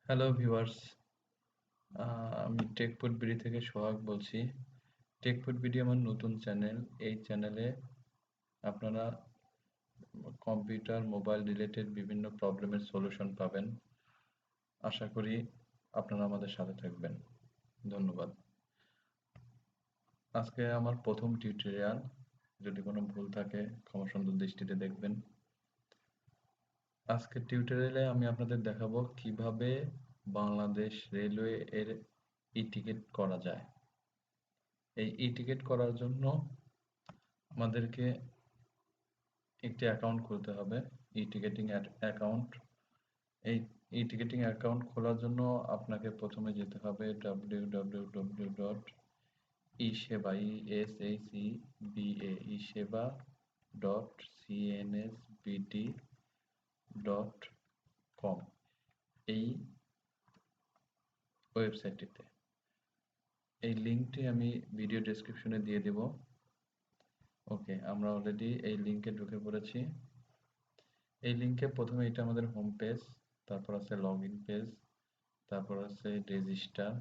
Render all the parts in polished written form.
Hello viewers, আমি টেকফুড BD থেকে সোহাগ বলছি। টেকফুড বিডি আমার নতুন চ্যানেল। এই চ্যানেলে আপনারা কম্পিউটার, মোবাইল রিলেটেড বিভিন্ন প্রবলেমের সলিউশন পাবেন। আশা করি আপনারা আমাদের সাথে থাকবেন। ধন্যবাদ। আজকে আমার প্রথম টিউটোরিয়াল। যদি কোনো ভুল থাকে ক্ষমা সুন্দর দৃষ্টিতে দেখবেন। আজকের টিউটোরিয়ালে আমি আপনাদের দেখাবো কিভাবে বাংলাদেশ রেলওয়ে এর ই-টিকিট করা যায়। এই ই-টিকিট করার জন্য আমাদেরকে একটি অ্যাকাউন্ট খুলতে হবে, ই-টিকেটিং অ্যাকাউন্ট। এই ই-টিকেটিং অ্যাকাউন্ট খোলার জন্য আপনাকে প্রথমে যেতে হবে www.iseva.cnsbd.com এই ওয়েবসাইটটিতে। এই লিঙ্কটি আমি ভিডিও ডেসক্রিপশনে দিয়ে দেব। ওকে, আমরা অলরেডি এই লিঙ্কে ঢুকে পড়েছি। এই লিঙ্কে প্রথমে এটা আমাদের হোম পেজ, তারপর আছে লগ ইন পেজ, তারপর আছে রেজিস্টার,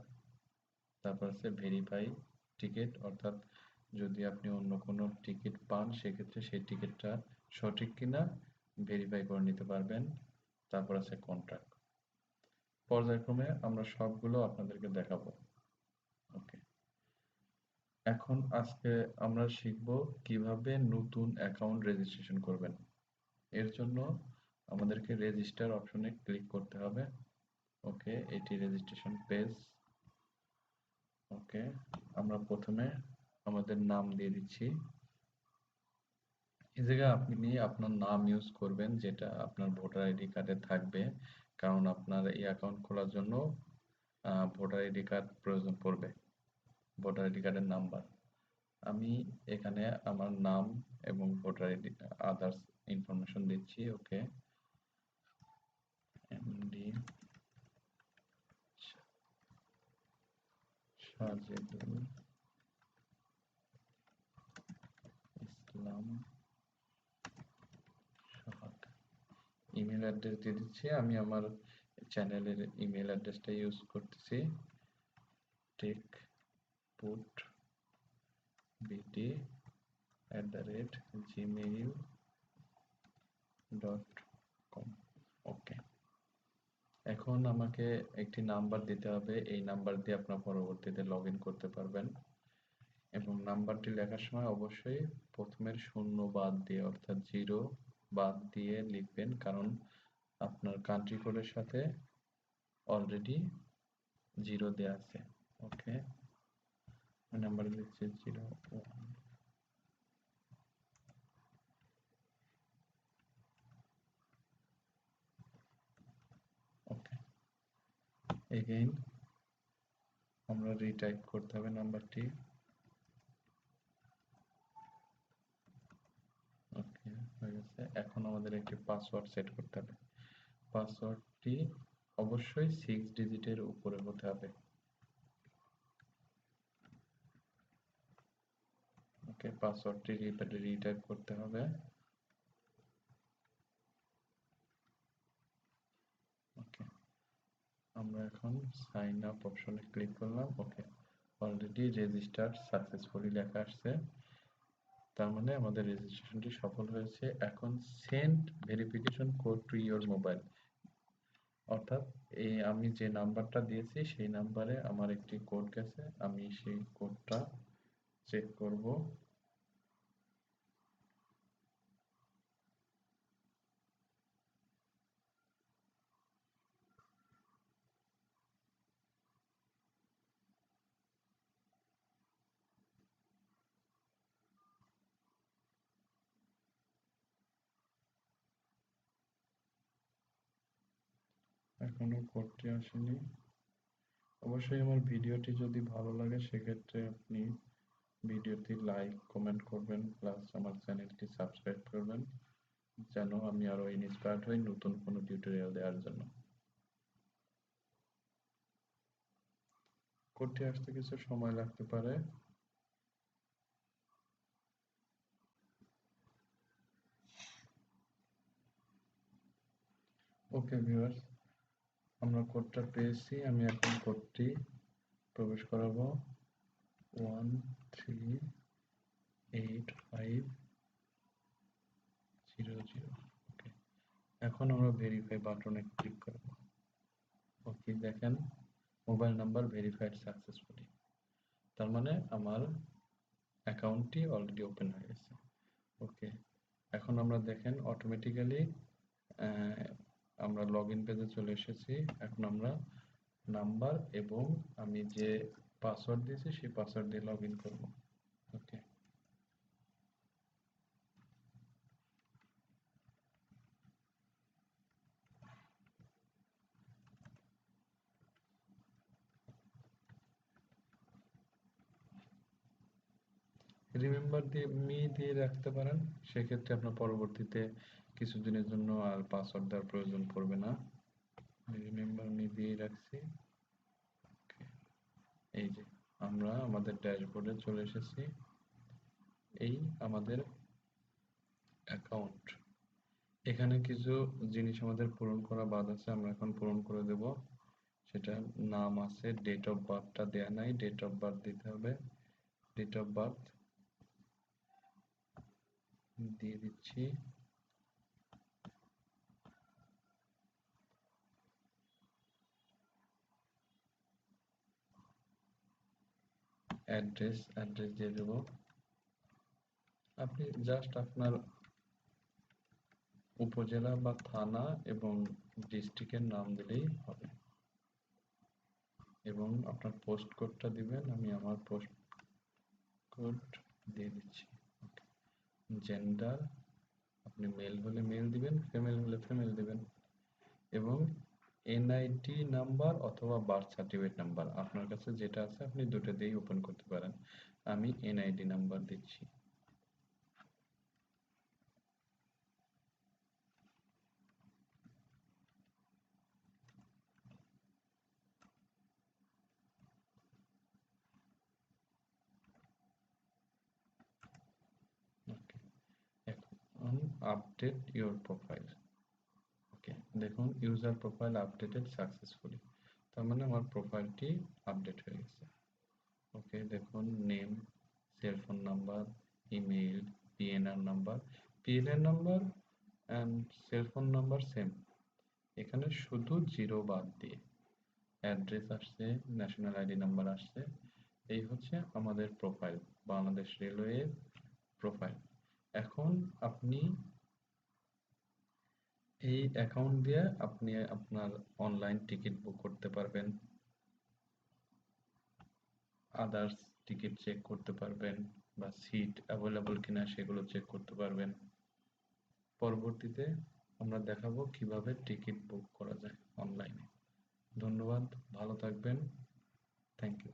তারপর আছে ভেরিফাই টিকিট, অর্থাৎ যদি আপনি অন্য কোনো টিকিট পান সেক্ষেত্রে সেই টিকিটটা সঠিক কিনা ভেরিফাই করে নিতে পারবেন। তারপর আছে কন্ট্রাক্ট। পর্যায়ক্রমে আমরা সবগুলো আপনাদেরকে দেখাবো। ওকে, এখন আজকে আমরা শিখব কিভাবে নতুন অ্যাকাউন্ট রেজিস্ট্রেশন করবেন। এর জন্য আমাদেরকে রেজিস্টার অপশনে ক্লিক করতে হবে। ওকে, এটি রেজিস্ট্রেশন পেজ। ওকে, আমরা প্রথমে আমাদের নাম দিয়ে দিচ্ছি। এই জায়গায় আপনি আপনার নাম ইউজ করবেন যেটা আপনার ভোটার আইডি কার্ডে থাকবে, কারণ আপনার এই অ্যাকাউন্ট খোলার জন্য ভোটার আইডি কার্ড প্রয়োজন পড়বে, ভোটার আইডি কার্ডের নাম্বার। আমি এখানে আমার নাম এবং ভোটার আইডি আদার্স ইনফরমেশন দিচ্ছি। ওকে, এমডি সাজেদুল ইসলাম সোহাগ। ইমেল অ্যাড্রেস দিয়ে দিচ্ছি। আমি আমার চ্যানেলের ইমেল অ্যাড্রেসটা ইউজ করতেছি, techputbd@gmail.com। ওকে, এখন আমাকে একটি নাম্বার দিতে হবে। এই নাম্বার দিয়ে আপনার পরবর্তীতে লগ ইন করতে পারবেন, এবং নাম্বারটি লেখার সময় অবশ্যই প্রথমের শূন্য বাদ দিয়ে, অর্থাৎ জিরো বাদ দিয়ে লিখবেন, কারণ আপনার কান্ট্রি কোডের সাথে অলরেডি জিরো দেওয়া আছে। ওকে, নাম্বার লিখছি 01। ওকে, এগেইন আমরা রিটাইপ করতে হবে নাম্বারটি। ওকে, হয়ে গেছে। এখন আমাদের একটি পাসওয়ার্ড সেট করতে হবে। পাসওয়ার্ডটি অবশ্যই 6 ডিজিটের উপরে হতে হবে। ওকে, পাসওয়ার্ডটি রিটাইপ করতে হবে। ওকে, আমরা এখন সাইন আপ অপশনে ক্লিক করলাম। ওকে, অলরেডি রেজিস্টার সাকসেসফুলি লেখা আসছে, তার মানে আমাদের রেজিস্ট্রেশনটি সফল হয়েছে। এখন send verification code to your mobile, অর্থাৎ এই আমি যে নাম্বারটা দিয়েছি সেই নাম্বারে আমার একটি কোড গেছে, আমি সেই কোডটা চেক করব। এখনো কোডটি আসেনি। অবশ্যই আমার ভিডিওটি যদি ভালো লাগে সেক্ষেত্রে আপনি ভিডিওটি লাইক কমেন্ট করবেন, প্লাস আমার চ্যানেলটি সাবস্ক্রাইব করবেন, যেন আমি আরো ইন্সপায়ার্ড হই নতুন কোনো টিউটোরিয়াল দেওয়ার জন্য। কোডটি আসতে কিছু সময় লাগতে পারে। ওকে ভিউয়ার্স, আমরা কোডটা পেয়েছি, আমি এখন কোডটি প্রবেশ করাবো 138500। ওকে, এখন আমরা ভেরিফাই বাটনে ক্লিক করব। ওকে, দেখেন মোবাইল নাম্বার ভেরিফাইড সাকসেসফুলি, তার মানে আমার অ্যাকাউন্টটি অলরেডি ওপেন হয়ে গেছে। ওকে, এখন আমরা দেখেন অটোমেটিক্যালি আমরা লগ ইন পেজে চলে এসেছি। এখন আমরা নাম্বার এবং আমি যে পাসওয়ার্ড দিয়েছি সেই পাসওয়ার্ড দিয়ে লগ ইন করবো। ওকে, রিমেম্বার দিয়ে দিয়ে রাখতে পারেন, সেক্ষেত্রে আপনার পরবর্তীতে কিছুদিনের জন্য আর পাসওয়ার্ড দেওয়ার প্রয়োজন পড়বে না। রিমেম্বার দিয়ে রাখছি। এই যে আমরা আমাদের ড্যাশবোর্ডে চলে এসেছি। এই আমাদের অ্যাকাউন্ট, এখানে কিছু জিনিস আমাদের পূরণ করা বাদ আছে, আমরা এখন পূরণ করে দেব। সেটা নাম আছে, ডেট অফ বার্থটা দেয়া নাই, ডেট অফ বার্থ দিতে হবে। ডেট অফ বার্থ দিয়ে দিচ্ছি। অ্যাড্রেস দিয়ে দেব। আপনি জাস্ট আপনার উপজেলা বা থানা এবং ডিস্ট্রিক্টের নাম দিলেই হবে, এবং আপনার পোস্ট কোডটা দিবেন। আমি আমার পোস্ট কোড দিয়ে দিচ্ছি। জেন্ডার, আপনি মেল হলে মেল দিবেন, ফিমেল হলে ফিমেল দিবেন, এবং এনআইডি নাম্বার অথবা বার্থ সার্টিফিকেট নাম্বার আপনার কাছে যেটা আছে আপনি দুটো দিয়েই ওপেন করতে পারেন। আমি এনআইডি নাম্বার দিচ্ছি। ওকে, এখন আপডেট ইউর প্রোফাইল। ওকে, দেখুন ইউজার প্রোফাইল আপডেটেড সাকসেসফুলি, তার মানে আমার প্রোফাইলটি আপডেট হয়ে গেছে। ওকে, দেখুন name, cellphone number, email, PNR number, PNR number and cellphone number same, এখানে শুধু জিরো বাদ দিয়ে অ্যাড্রেস আসছে, ন্যাশনাল আইডি নাম্বার আসছে। এই হচ্ছে আমাদের প্রোফাইল, বাংলাদেশ রেলওয়ের প্রোফাইল। এখন আপনি এই অ্যাকাউন্ট দিয়ে আপনি আপনার অনলাইন টিকিট বুক করতে পারবেন, আদার্স টিকিট চেক করতে পারবেন, বা সিট অ্যাভেলেবল কিনা সেগুলো চেক করতে পারবেন। পরবর্তীতে আমরা দেখাবো কিভাবে টিকিট বুক করা যায় অনলাইনে। ধন্যবাদ, ভালো থাকবেন, থ্যাংক ইউ।